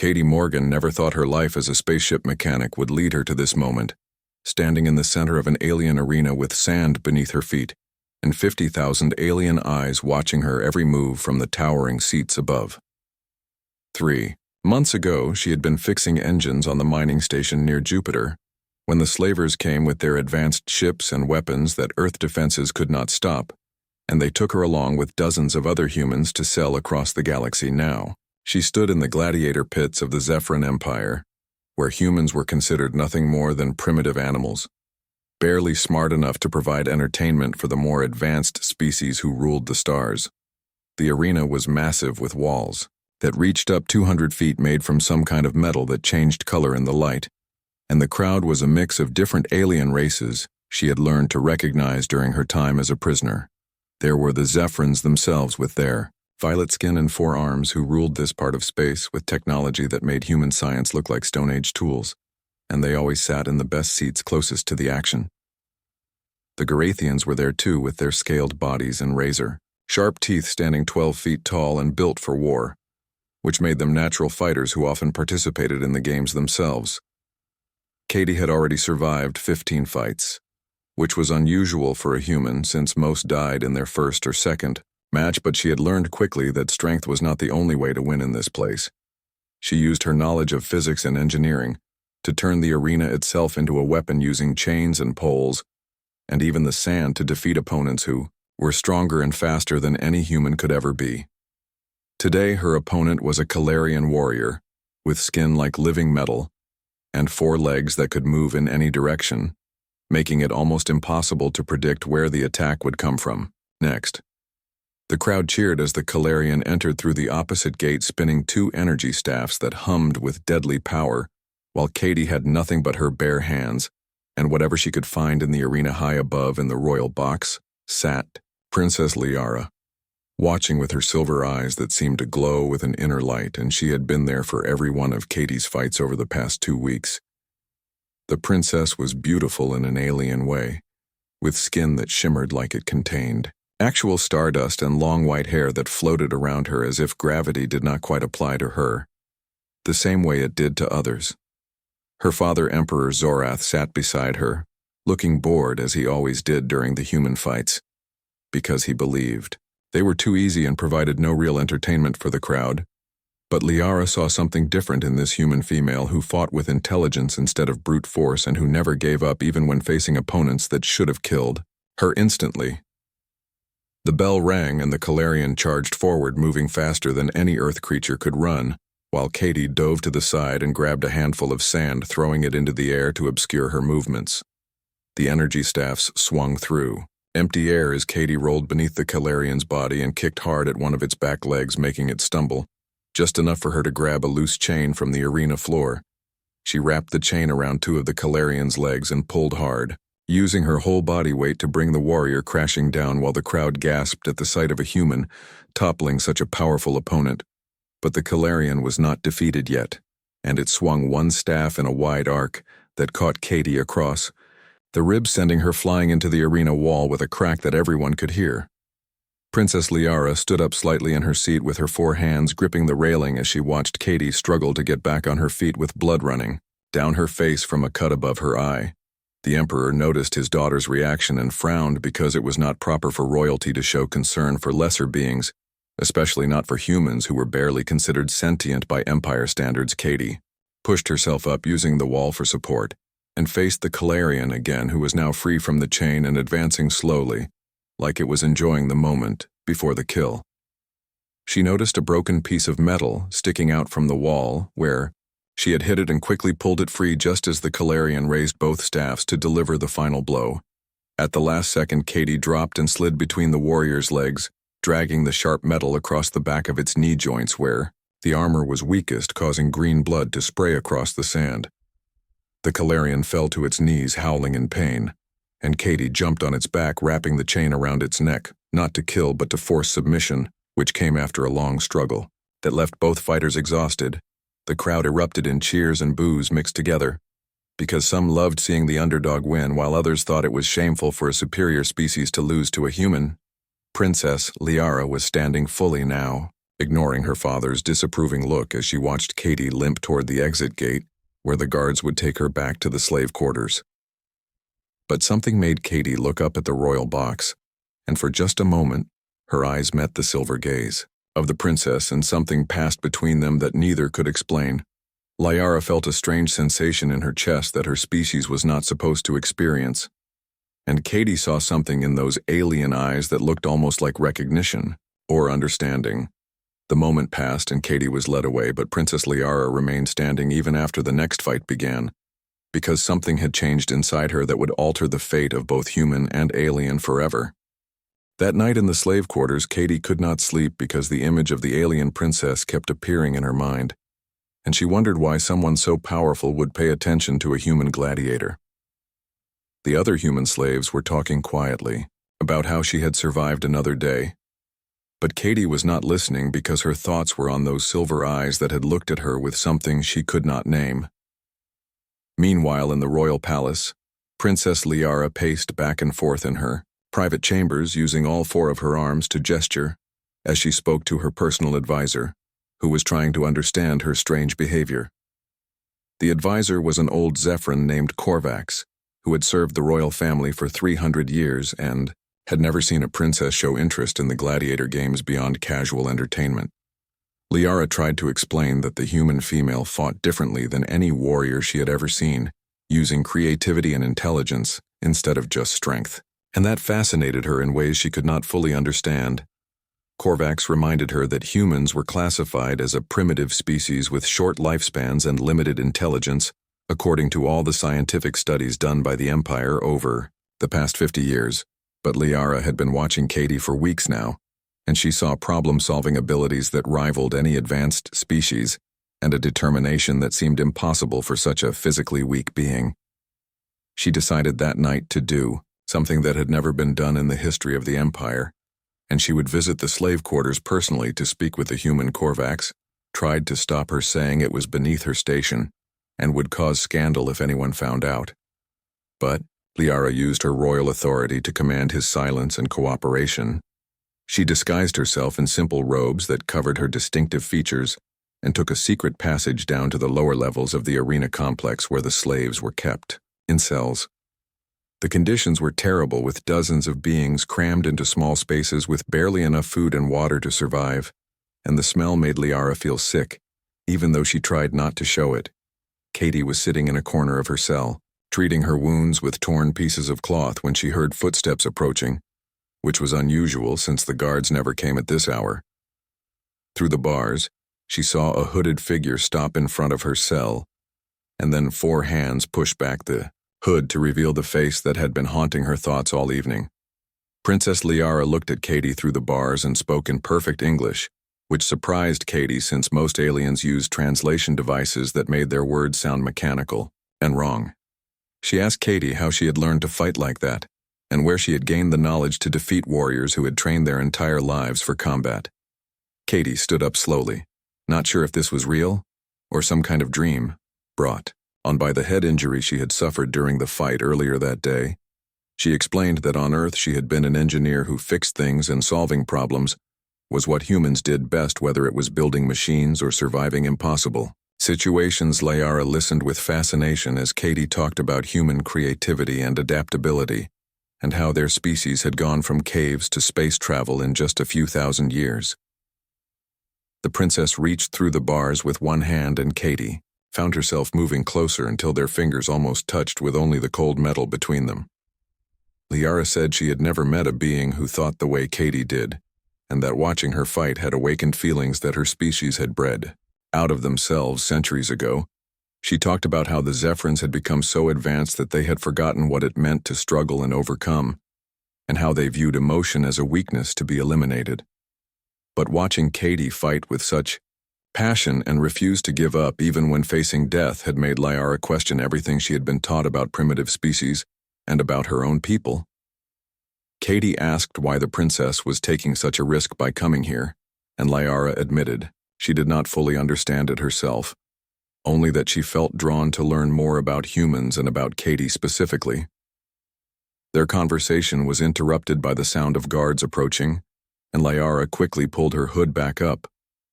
Katie Morgan never thought her life as a spaceship mechanic would lead her to this moment, standing in the center of an alien arena with sand beneath her feet and 50,000 alien eyes watching her every move from the towering seats above. 3 months ago, she had been fixing engines on the mining station near Jupiter when the slavers came with their advanced ships and weapons that Earth defenses could not stop, and they took her along with dozens of other humans to sell across the galaxy. Now, she stood in the gladiator pits of the Zephyrin Empire, where humans were considered nothing more than primitive animals, barely smart enough to provide entertainment for the more advanced species who ruled the stars. The arena was massive with walls that reached up 200 feet made from some kind of metal that changed color in the light, and the crowd was a mix of different alien races she had learned to recognize during her time as a prisoner. There were the Zephyrins themselves with their violet skin and 4 arms who ruled this part of space with technology that made human science look like Stone Age tools, and they always sat in the best seats closest to the action. The Garathians were there too with their scaled bodies and razor-sharp teeth standing 12 feet tall and built for war, which made them natural fighters who often participated in the games themselves. Katie had already survived 15 fights, which was unusual for a human since most died in their first or second match, but she had learned quickly that strength was not the only way to win in this place. She used her knowledge of physics and engineering to turn the arena itself into a weapon using chains and poles, and even the sand to defeat opponents who were stronger and faster than any human could ever be. Today, her opponent was a Calarian warrior, with skin like living metal, and 4 legs that could move in any direction, making it almost impossible to predict where the attack would come from next. The crowd cheered as the Calarian entered through the opposite gate, spinning 2 energy staffs that hummed with deadly power, while Katie had nothing but her bare hands, and whatever she could find in the arena high above in the royal box, sat Princess Liara, watching with her silver eyes that seemed to glow with an inner light, and she had been there for every one of Katie's fights over the past 2 weeks. The princess was beautiful in an alien way, with skin that shimmered like it contained actual stardust and long white hair that floated around her as if gravity did not quite apply to her, the same way it did to others. Her father, Emperor Zorath, sat beside her, looking bored as he always did during the human fights, because he believed they were too easy and provided no real entertainment for the crowd. But Liara saw something different in this human female who fought with intelligence instead of brute force and who never gave up even when facing opponents that should have killed her instantly. The bell rang and the Calarian charged forward, moving faster than any Earth creature could run, while Katie dove to the side and grabbed a handful of sand, throwing it into the air to obscure her movements. The energy staffs swung through empty air as Katie rolled beneath the Calarian's body and kicked hard at one of its back legs, making it stumble, just enough for her to grab a loose chain from the arena floor. She wrapped the chain around 2 of the Calarian's legs and pulled hard, using her whole body weight to bring the warrior crashing down while the crowd gasped at the sight of a human toppling such a powerful opponent. But the Calarian was not defeated yet, and it swung 1 staff in a wide arc that caught Katie across the ribs, sending her flying into the arena wall with a crack that everyone could hear. Princess Liara stood up slightly in her seat with her 4 hands gripping the railing as she watched Katie struggle to get back on her feet with blood running down her face from a cut above her eye. The Emperor noticed his daughter's reaction and frowned because it was not proper for royalty to show concern for lesser beings, especially not for humans who were barely considered sentient by Empire standards. Katie pushed herself up using the wall for support and faced the Calarian again, who was now free from the chain and advancing slowly, like it was enjoying the moment before the kill. She noticed a broken piece of metal sticking out from the wall where she had hit it and quickly pulled it free just as the Calarian raised both staffs to deliver the final blow. At the last second, Katie dropped and slid between the warrior's legs, dragging the sharp metal across the back of its knee joints where the armor was weakest, causing green blood to spray across the sand. The Calarian fell to its knees, howling in pain, and Katie jumped on its back, wrapping the chain around its neck, not to kill but to force submission, which came after a long struggle that left both fighters exhausted. The crowd erupted in cheers and boos mixed together, because some loved seeing the underdog win while others thought it was shameful for a superior species to lose to a human. Princess Liara was standing fully now, ignoring her father's disapproving look as she watched Katie limp toward the exit gate where the guards would take her back to the slave quarters. But something made Katie look up at the royal box, and for just a moment, her eyes met the silver gaze of the princess, and something passed between them that neither could explain. Liara felt a strange sensation in her chest that her species was not supposed to experience, and Katie saw something in those alien eyes that looked almost like recognition or understanding. The moment passed and Katie was led away, but Princess Liara remained standing even after the next fight began, because something had changed inside her that would alter the fate of both human and alien forever. That night in the slave quarters, Katie could not sleep because the image of the alien princess kept appearing in her mind, and she wondered why someone so powerful would pay attention to a human gladiator. The other human slaves were talking quietly about how she had survived another day, but Katie was not listening because her thoughts were on those silver eyes that had looked at her with something she could not name. Meanwhile, in the royal palace, Princess Liara paced back and forth in her private chambers, using all four of her arms to gesture as she spoke to her personal advisor, who was trying to understand her strange behavior. The advisor was an old Zephyrin named Korvax, who had served the royal family for 300 years and had never seen a princess show interest in the gladiator games beyond casual entertainment. Liara tried to explain that the human female fought differently than any warrior she had ever seen, using creativity and intelligence instead of just strength, and that fascinated her in ways she could not fully understand. Korvax reminded her that humans were classified as a primitive species with short lifespans and limited intelligence, according to all the scientific studies done by the Empire over the past 50 years. But Liara had been watching Katie for weeks now, and she saw problem-solving abilities that rivaled any advanced species, and a determination that seemed impossible for such a physically weak being. She decided that night to do something that had never been done in the history of the Empire, and she would visit the slave quarters personally to speak with the human Korvax, tried to stop her saying it was beneath her station, and would cause scandal if anyone found out. But Liara used her royal authority to command his silence and cooperation. She disguised herself in simple robes that covered her distinctive features and took a secret passage down to the lower levels of the arena complex where the slaves were kept, in cells. The conditions were terrible, with dozens of beings crammed into small spaces with barely enough food and water to survive, and the smell made Liara feel sick, even though she tried not to show it. Katie was sitting in a corner of her cell, treating her wounds with torn pieces of cloth when she heard footsteps approaching, which was unusual since the guards never came at this hour. Through the bars, she saw a hooded figure stop in front of her cell, and then 4 hands push back the hood to reveal the face that had been haunting her thoughts all evening. Princess Liara looked at Katie through the bars and spoke in perfect English, which surprised Katie since most aliens used translation devices that made their words sound mechanical and wrong. She asked Katie how she had learned to fight like that, and where she had gained the knowledge to defeat warriors who had trained their entire lives for combat. Katie stood up slowly, not sure if this was real or some kind of dream, brought on by the head injury she had suffered during the fight earlier that day. She explained that on Earth she had been an engineer who fixed things, and solving problems was what humans did best, whether it was building machines or surviving impossible situations. Liara listened with fascination as Katie talked about human creativity and adaptability, and how their species had gone from caves to space travel in just a few thousand years. The princess reached through the bars with one hand, and Katie found herself moving closer until their fingers almost touched, with only the cold metal between them. Liara said she had never met a being who thought the way Katie did, and that watching her fight had awakened feelings that her species had bred out of themselves centuries ago. She talked about how the Zephyrins had become so advanced that they had forgotten what it meant to struggle and overcome, and how they viewed emotion as a weakness to be eliminated. But watching Katie fight with such passion and refuse to give up even when facing death had made Liara question everything she had been taught about primitive species and about her own people. Katie asked why the princess was taking such a risk by coming here, and Liara admitted she did not fully understand it herself, only that she felt drawn to learn more about humans and about Katie specifically. Their conversation was interrupted by the sound of guards approaching, and Liara quickly pulled her hood back up,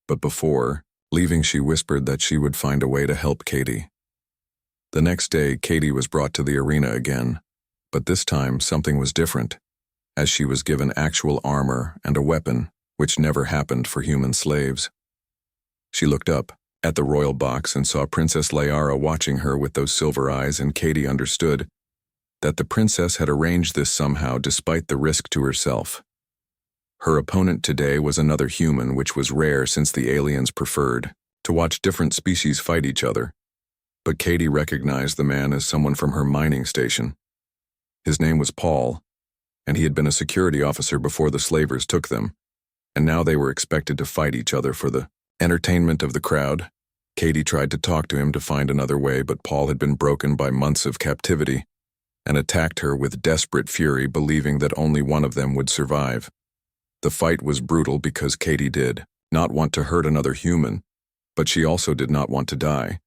But before leaving, she whispered that she would find a way to help Katie. The next day, Katie was brought to the arena again, but this time something was different, as she was given actual armor and a weapon, which never happened for human slaves. She looked up at the royal box and saw Princess Liara watching her with those silver eyes, and Katie understood that the princess had arranged this somehow despite the risk to herself. Her opponent today was another human, which was rare since the aliens preferred to watch different species fight each other. But Katie recognized the man as someone from her mining station. His name was Paul, and he had been a security officer before the slavers took them, and now they were expected to fight each other for the entertainment of the crowd. Katie tried to talk to him to find another way, but Paul had been broken by months of captivity and attacked her with desperate fury, believing that only one of them would survive. The fight was brutal because Katie did not want to hurt another human, but she also did not want to die.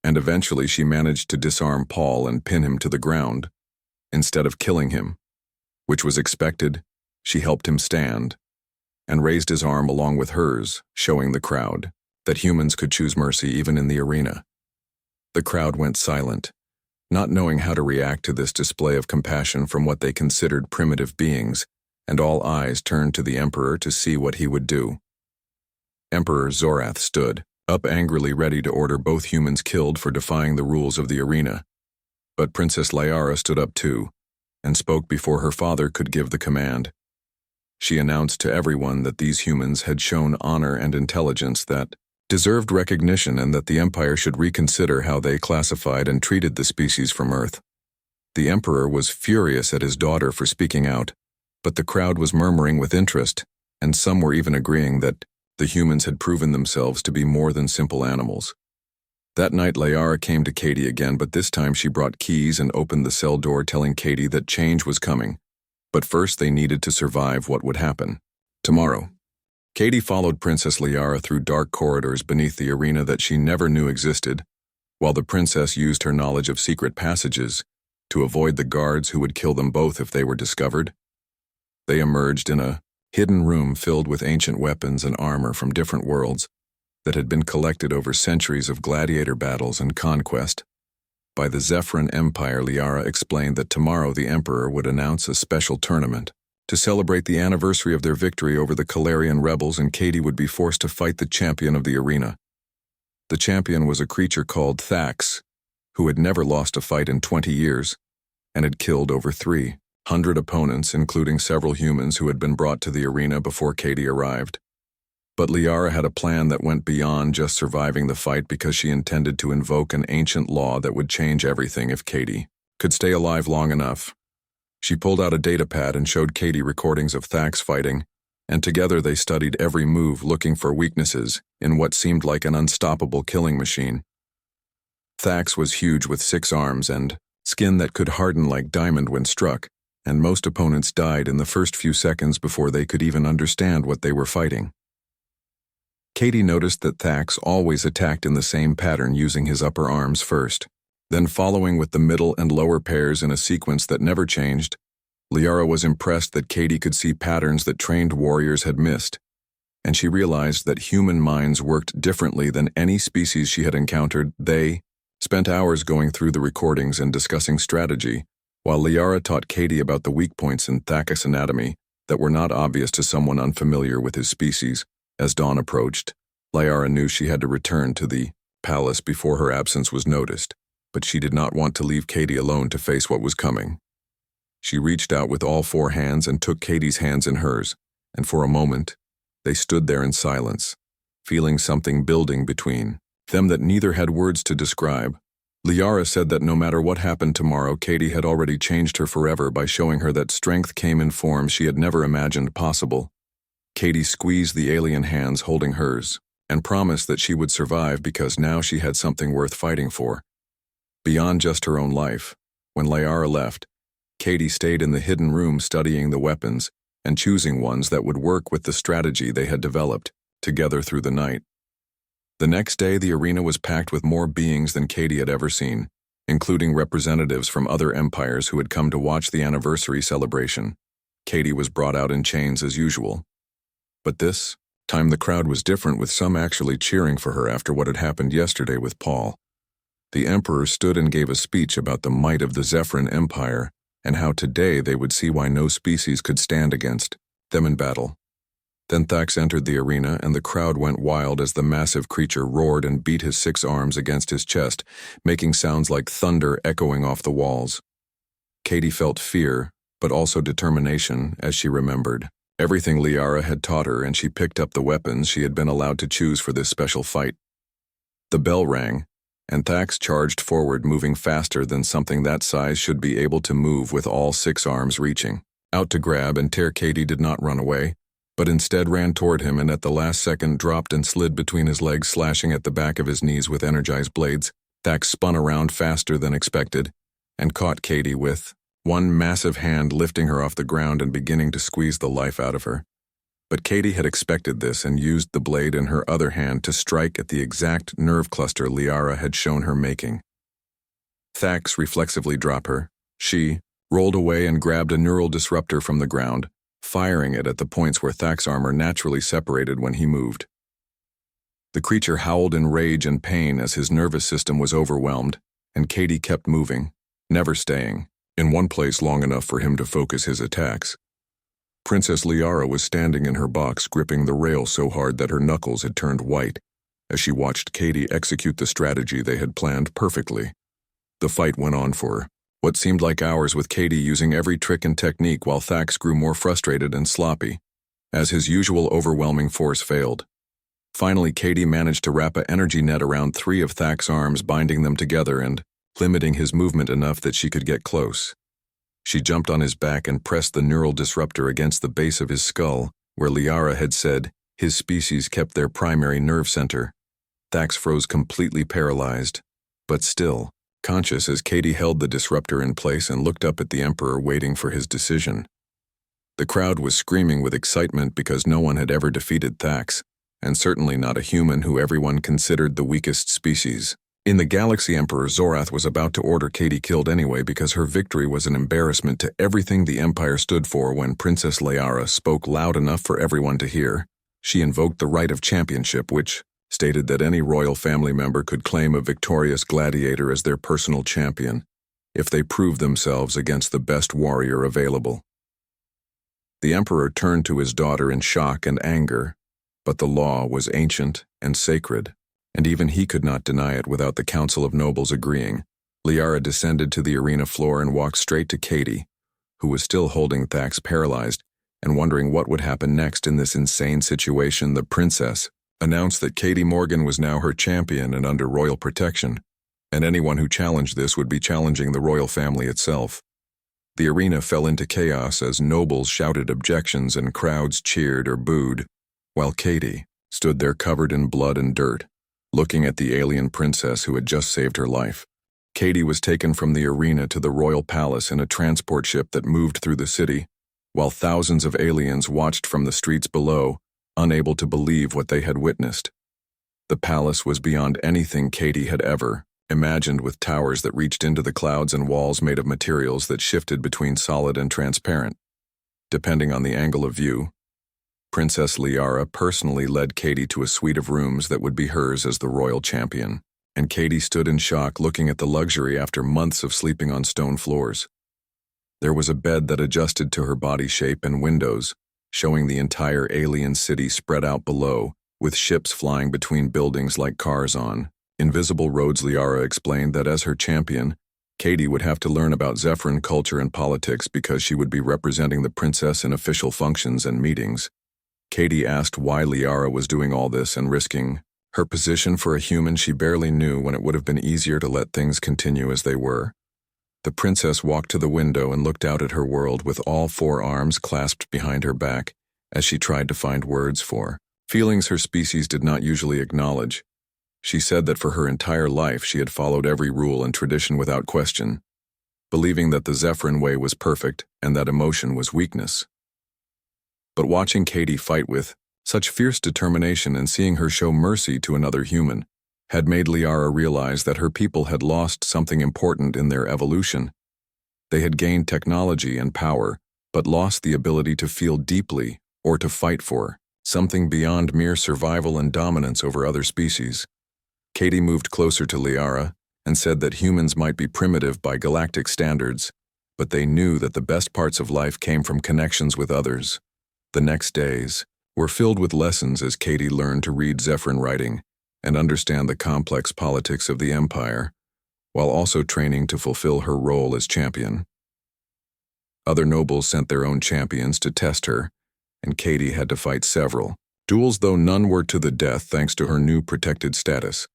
And eventually she managed to disarm Paul and pin him to the ground. Instead of killing him, which was expected, she helped him stand and raised his arm along with hers, showing the crowd that humans could choose mercy even in the arena. The crowd went silent, not knowing how to react to this display of compassion from what they considered primitive beings, and all eyes turned to the Emperor to see what he would do. Emperor Zorath stood up angrily, ready to order both humans killed for defying the rules of the arena. But Princess Liara stood up too, and spoke before her father could give the command. She announced to everyone that these humans had shown honor and intelligence that deserved recognition, and that the Empire should reconsider how they classified and treated the species from Earth. The Emperor was furious at his daughter for speaking out, but the crowd was murmuring with interest, and some were even agreeing that the humans had proven themselves to be more than simple animals. That night, Liara came to Katie again, but this time she brought keys and opened the cell door, telling Katie that change was coming. But first they needed to survive what would happen tomorrow. Katie followed Princess Liara through dark corridors beneath the arena that she never knew existed, while the princess used her knowledge of secret passages to avoid the guards who would kill them both if they were discovered. They emerged in a hidden room filled with ancient weapons and armor from different worlds that had been collected over centuries of gladiator battles and conquest. By the Zephyrin Empire, Liara explained that tomorrow the Emperor would announce a special tournament to celebrate the anniversary of their victory over the Calarian rebels, and Katie would be forced to fight the champion of the arena. The champion was a creature called Thax, who had never lost a fight in 20 years and had killed over 300 opponents, including several humans who had been brought to the arena before Katie arrived. But Liara had a plan that went beyond just surviving the fight, because she intended to invoke an ancient law that would change everything if Katie could stay alive long enough. She pulled out a datapad and showed Katie recordings of Thax fighting, and together they studied every move, looking for weaknesses in what seemed like an unstoppable killing machine. Thax was huge, with 6 arms and skin that could harden like diamond when struck, and most opponents died in the first few seconds before they could even understand what they were fighting. Katie noticed that Thax always attacked in the same pattern, using his upper arms first, then following with the middle and lower pairs in a sequence that never changed. Liara was impressed that Katie could see patterns that trained warriors had missed, and she realized that human minds worked differently than any species she had encountered. They spent hours going through the recordings and discussing strategy, while Liara taught Katie about the weak points in Thax's anatomy that were not obvious to someone unfamiliar with his species. As dawn approached, Liara knew she had to return to the palace before her absence was noticed, but she did not want to leave Katie alone to face what was coming. She reached out with all 4 hands and took Katie's hands in hers, and for a moment, they stood there in silence, feeling something building between them that neither had words to describe. Liara said that no matter what happened tomorrow, Katie had already changed her forever by showing her that strength came in forms she had never imagined possible. Katie squeezed the alien hands holding hers and promised that she would survive, because now she had something worth fighting for, beyond just her own life. When Liara left, Katie stayed in the hidden room studying the weapons and choosing ones that would work with the strategy they had developed together through the night. The next day, the arena was packed with more beings than Katie had ever seen, including representatives from other empires who had come to watch the anniversary celebration. Katie was brought out in chains as usual. But this Time the crowd was different, with some actually cheering for her after what had happened yesterday with Paul. The Emperor stood and gave a speech about the might of the Zephyrin Empire and how today they would see why no species could stand against them in battle. Then Thax entered the arena, and the crowd went wild as the massive creature roared and beat his 6 arms against his chest, making sounds like thunder echoing off the walls. Katie felt fear, but also determination as she remembered everything Liara had taught her, and she picked up the weapons she had been allowed to choose for this special fight. The bell rang, and Thax charged forward, moving faster than something that size should be able to move, with all 6 arms reaching out to grab and tear. Katie did not run away, but instead ran toward him and at the last second dropped and slid between his legs, slashing at the back of his knees with energized blades. Thax spun around faster than expected and caught Katie with one massive hand, lifting her off the ground and beginning to squeeze the life out of her. But Katie had expected this and used the blade in her other hand to strike at the exact nerve cluster Liara had shown her making. Thax reflexively dropped her. She rolled away and grabbed a neural disruptor from the ground, firing it at the points where Thax's armor naturally separated when he moved. The creature howled in rage and pain as his nervous system was overwhelmed, and Katie kept moving, never staying in one place long enough for him to focus his attacks. Princess Liara was standing in her box, gripping the rail so hard that her knuckles had turned white as she watched Katie execute the strategy they had planned perfectly. The fight went on for what seemed like hours, with Katie using every trick and technique while Thax grew more frustrated and sloppy as his usual overwhelming force failed. Finally, Katie managed to wrap an energy net around 3 of Thax's arms, binding them together and limiting his movement enough that she could get close. She jumped on his back and pressed the neural disruptor against the base of his skull, where Liara had said his species kept their primary nerve center. Thax froze, completely paralyzed, but still conscious, as Katie held the disruptor in place and looked up at the Emperor, waiting for his decision. The crowd was screaming with excitement because no one had ever defeated Thax, and certainly not a human who everyone considered the weakest species in the galaxy. Emperor Zorath was about to order Katie killed anyway because her victory was an embarrassment to everything the Empire stood for when Princess Liara spoke loud enough for everyone to hear. She invoked the right of championship, which stated that any royal family member could claim a victorious gladiator as their personal champion if they proved themselves against the best warrior available. The Emperor turned to his daughter in shock and anger, but the law was ancient and sacred, and even he could not deny it without the Council of Nobles agreeing. Liara descended to the arena floor and walked straight to Katie, who was still holding Thax paralyzed and wondering what would happen next in this insane situation. The princess announced that Katie Morgan was now her champion and under royal protection, and anyone who challenged this would be challenging the royal family itself. The arena fell into chaos as nobles shouted objections and crowds cheered or booed, while Katie stood there covered in blood and dirt, looking at the alien princess who had just saved her life. Katie was taken from the arena to the royal palace in a transport ship that moved through the city, while thousands of aliens watched from the streets below, unable to believe what they had witnessed. The palace was beyond anything Katie had ever imagined, with towers that reached into the clouds and walls made of materials that shifted between solid and transparent, depending on the angle of view. Princess Liara personally led Katie to a suite of rooms that would be hers as the royal champion, and Katie stood in shock looking at the luxury after months of sleeping on stone floors. There was a bed that adjusted to her body shape and windows, showing the entire alien city spread out below, with ships flying between buildings like cars on invisible roads. Liara explained that as her champion, Katie would have to learn about Zephyrin culture and politics because she would be representing the princess in official functions and meetings. Katie asked why Liara was doing all this and risking her position for a human she barely knew, when it would have been easier to let things continue as they were. The princess walked to the window and looked out at her world with all 4 arms clasped behind her back as she tried to find words for feelings her species did not usually acknowledge. She said that for her entire life she had followed every rule and tradition without question, believing that the Zephyrin way was perfect and that emotion was weakness. But watching Katie fight with such fierce determination and seeing her show mercy to another human had made Liara realize that her people had lost something important in their evolution. They had gained technology and power, but lost the ability to feel deeply or to fight for something beyond mere survival and dominance over other species. Katie moved closer to Liara and said that humans might be primitive by galactic standards, but they knew that the best parts of life came from connections with others. The next days were filled with lessons as Katie learned to read Zephyrin writing and understand the complex politics of the Empire, while also training to fulfill her role as champion. Other nobles sent their own champions to test her, and Katie had to fight several duels, though none were to the death thanks to her new protected status.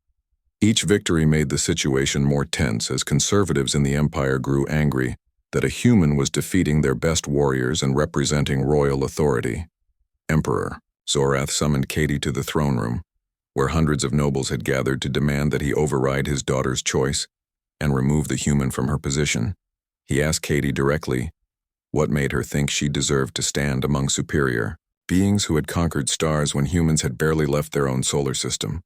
Each victory made the situation more tense as conservatives in the Empire grew angry that a human was defeating their best warriors and representing royal authority. Emperor Zorath summoned Katie to the throne room, where hundreds of nobles had gathered to demand that he override his daughter's choice and remove the human from her position. He asked Katie directly what made her think she deserved to stand among superior beings who had conquered stars when humans had barely left their own solar system.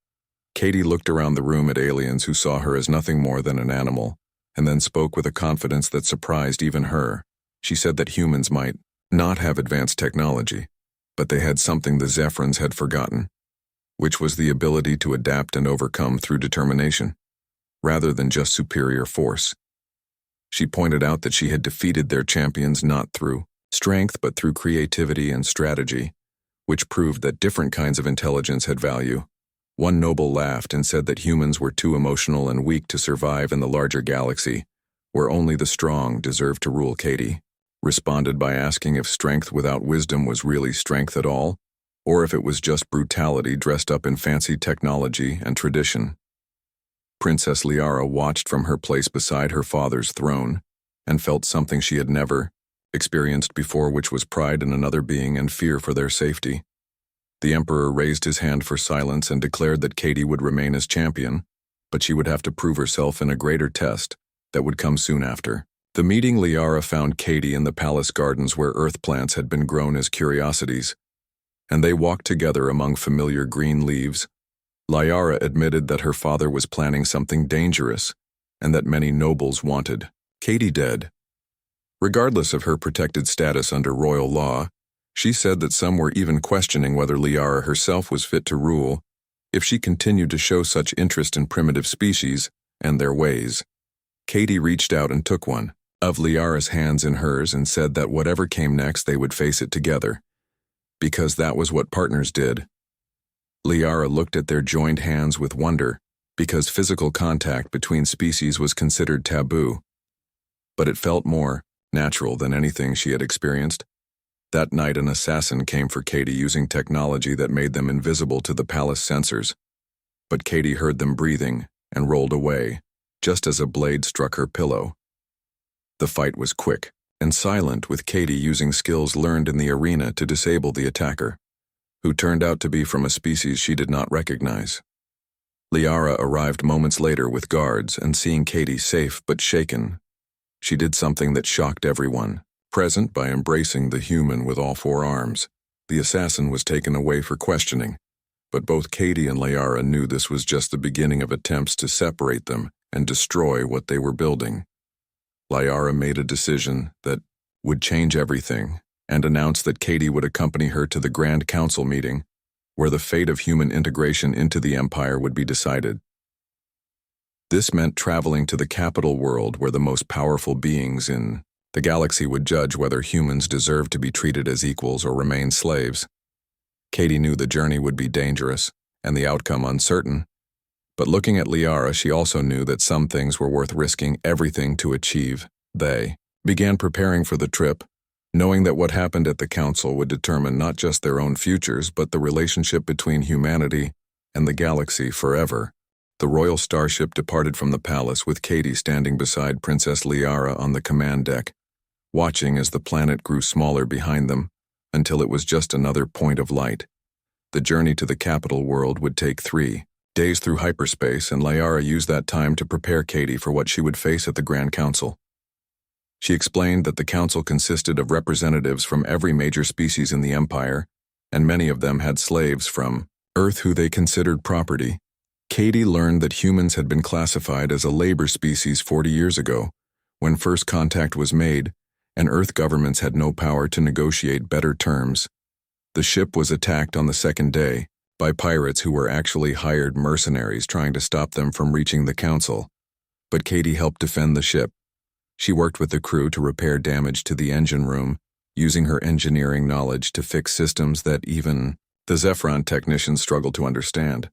Katie looked around the room at aliens who saw her as nothing more than an animal, and then spoke with a confidence that surprised even her. She said that humans might not have advanced technology, but they had something the Zephyrins had forgotten, which was the ability to adapt and overcome through determination, rather than just superior force. She pointed out that she had defeated their champions not through strength but through creativity and strategy, which proved that different kinds of intelligence had value. One noble laughed and said that humans were too emotional and weak to survive in the larger galaxy, where only the strong deserved to rule. Katie responded by asking if strength without wisdom was really strength at all, or if it was just brutality dressed up in fancy technology and tradition. Princess Liara watched from her place beside her father's throne and felt something she had never experienced before, which was pride in another being and fear for their safety. The Emperor raised his hand for silence and declared that Katie would remain as champion, but she would have to prove herself in a greater test that would come soon after. The meeting, Liara found Katie in the palace gardens where earth plants had been grown as curiosities, and they walked together among familiar green leaves. Liara admitted that her father was planning something dangerous and that many nobles wanted Katie dead. Regardless of her protected status under royal law, she said that some were even questioning whether Liara herself was fit to rule if she continued to show such interest in primitive species and their ways. Katie reached out and took one of Liara's hands in hers and said that whatever came next they would face it together, because that was what partners did. Liara looked at their joined hands with wonder, because physical contact between species was considered taboo. But it felt more natural than anything she had experienced. That night an assassin came for Katie using technology that made them invisible to the palace sensors, but Katie heard them breathing and rolled away, just as a blade struck her pillow. The fight was quick and silent, with Katie using skills learned in the arena to disable the attacker, who turned out to be from a species she did not recognize. Liara arrived moments later with guards, and seeing Katie safe but shaken, she did something that shocked everyone present by embracing the human with all four arms. The assassin was taken away for questioning, but both Katie and Liara knew this was just the beginning of attempts to separate them and destroy what they were building. Liara made a decision that would change everything and announced that Katie would accompany her to the Grand Council meeting, where the fate of human integration into the Empire would be decided. This meant traveling to the capital world, where the most powerful beings in the galaxy would judge whether humans deserved to be treated as equals or remain slaves. Katie knew the journey would be dangerous and the outcome uncertain, but looking at Liara, she also knew that some things were worth risking everything to achieve. They began preparing for the trip, knowing that what happened at the council would determine not just their own futures, but the relationship between humanity and the galaxy forever. The royal starship departed from the palace, with Katie standing beside Princess Liara on the command deck, watching as the planet grew smaller behind them until it was just another point of light. The journey to the capital world would take 3 days through hyperspace, and Liara used that time to prepare Katie for what she would face at the Grand Council. She explained that the council consisted of representatives from every major species in the Empire, and many of them had slaves from Earth who they considered property. Katie learned that humans had been classified as a labor species 40 years ago, when first contact was made, and Earth governments had no power to negotiate better terms. The ship was attacked on the second day by pirates who were actually hired mercenaries trying to stop them from reaching the council, but Katie helped defend the ship. She worked with the crew to repair damage to the engine room, using her engineering knowledge to fix systems that even the Zephyron technicians struggled to understand.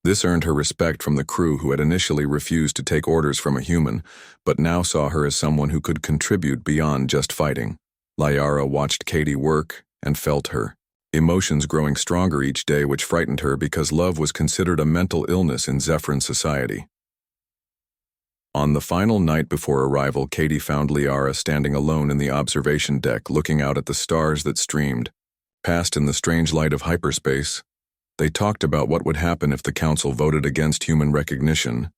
This earned her respect from the crew who had initially refused to take orders from a human, but now saw her as someone who could contribute beyond just fighting. Liara watched Katie work and felt her emotions growing stronger each day, which frightened her because love was considered a mental illness in Zephyron society. On the final night before arrival, Katie found Liara standing alone in the observation deck, looking out at the stars that streamed past in the strange light of hyperspace. They talked about what would happen if the council voted against human recognition,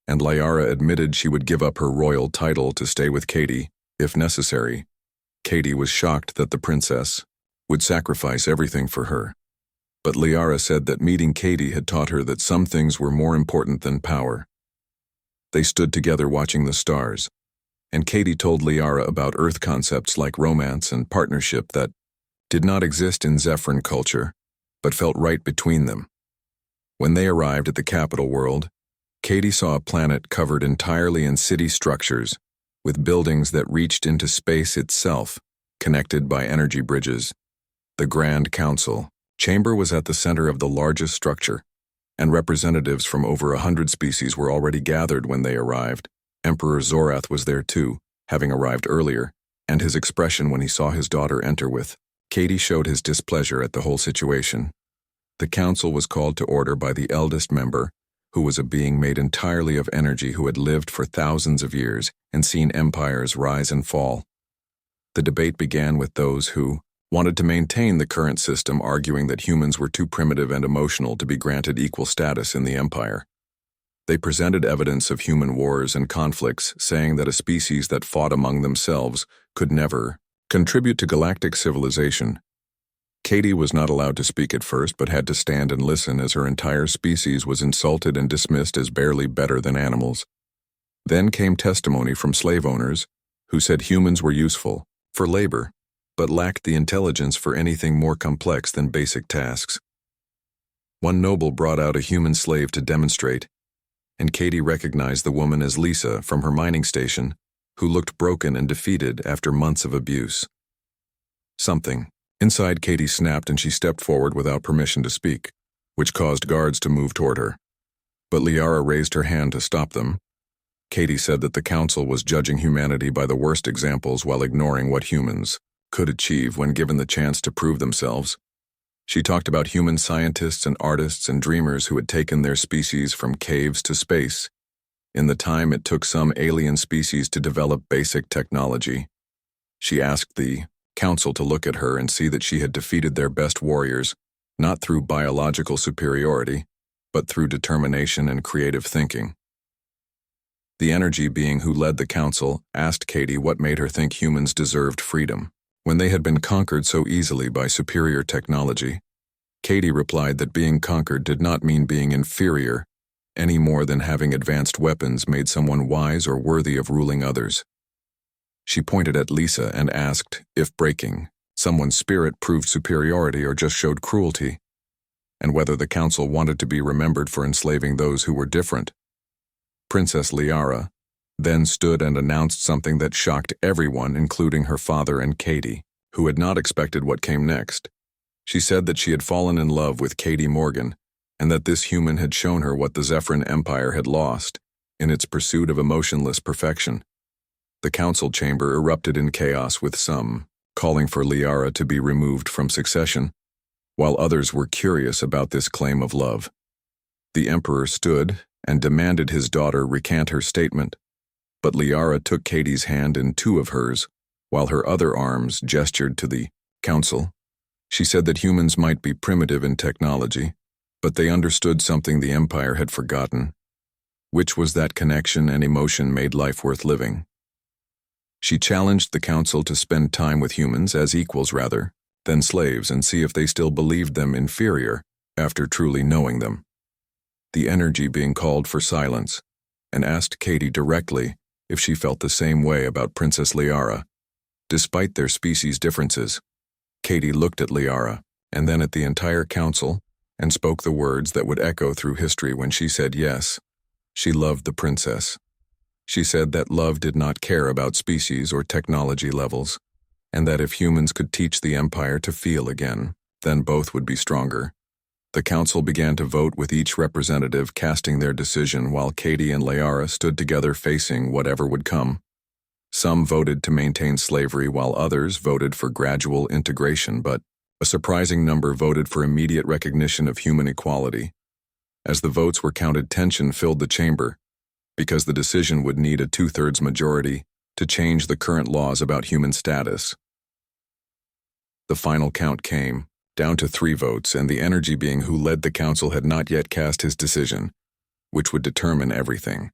and Liara admitted she would give up her royal title to stay with Katie, if necessary. Katie was shocked that the princess would sacrifice everything for her. But Liara said that meeting Katie had taught her that some things were more important than power. They stood together watching the stars, and Katie told Liara about Earth concepts like romance and partnership that did not exist in Zephyron culture, but felt right between them. When they arrived at the capital world, Katie saw a planet covered entirely in city structures, with buildings that reached into space itself, connected by energy bridges. The Grand Council chamber was at the center of the largest structure, and representatives from over 100 species were already gathered when they arrived. Emperor Zorath was there too, having arrived earlier, and his expression when he saw his daughter enter with Katie showed his displeasure at the whole situation. The council was called to order by the eldest member, who was a being made entirely of energy who had lived for thousands of years and seen empires rise and fall. The debate began with those who wanted to maintain the current system, arguing that humans were too primitive and emotional to be granted equal status in the empire. They presented evidence of human wars and conflicts, saying that a species that fought among themselves could never contribute to galactic civilization. Katie was not allowed to speak at first, but had to stand and listen as her entire species was insulted and dismissed as barely better than animals. Then came testimony from slave owners, who said humans were useful for labor, but lacked the intelligence for anything more complex than basic tasks. One noble brought out a human slave to demonstrate, and Katie recognized the woman as Lisa from her mining station, who looked broken and defeated after months of abuse. Something inside Katie snapped and she stepped forward without permission to speak, which caused guards to move toward her. But Liara raised her hand to stop them. Katie said that the council was judging humanity by the worst examples while ignoring what humans could achieve when given the chance to prove themselves. She talked about human scientists and artists and dreamers who had taken their species from caves to space, in the time it took some alien species to develop basic technology. She asked the council to look at her and see that she had defeated their best warriors, not through biological superiority, but through determination and creative thinking. The energy being who led the council asked Katie what made her think humans deserved freedom when they had been conquered so easily by superior technology. Katie replied that being conquered did not mean being inferior, any more than having advanced weapons made someone wise or worthy of ruling others. She pointed at Lisa and asked if breaking someone's spirit proved superiority or just showed cruelty, and whether the council wanted to be remembered for enslaving those who were different. Princess Liara then stood and announced something that shocked everyone, including her father and Katie, who had not expected what came next. She said that she had fallen in love with Katie Morgan, and that this human had shown her what the Zephyron Empire had lost in its pursuit of emotionless perfection. The council chamber erupted in chaos, with some calling for Liara to be removed from succession, while others were curious about this claim of love. The emperor stood and demanded his daughter recant her statement, but Liara took Katie's hand in two of hers, while her other arms gestured to the council. She said that humans might be primitive in technology, but they understood something the empire had forgotten, which was that connection and emotion made life worth living. She challenged the council to spend time with humans as equals rather than slaves and see if they still believed them inferior after truly knowing them. The energy being called for silence and asked Katie directly if she felt the same way about Princess Liara. Despite their species differences, Katie looked at Liara and then at the entire council, and spoke the words that would echo through history when she said yes. She loved the princess. She said that love did not care about species or technology levels, and that if humans could teach the Empire to feel again, then both would be stronger. The council began to vote with each representative casting their decision while Katie and Layara stood together facing whatever would come. Some voted to maintain slavery while others voted for gradual integration, but a surprising number voted for immediate recognition of human equality. As the votes were counted, tension filled the chamber, because the decision would need a 2/3 majority to change the current laws about human status. The final count came, down to 3 votes, and the energy being who led the council had not yet cast his decision, which would determine everything.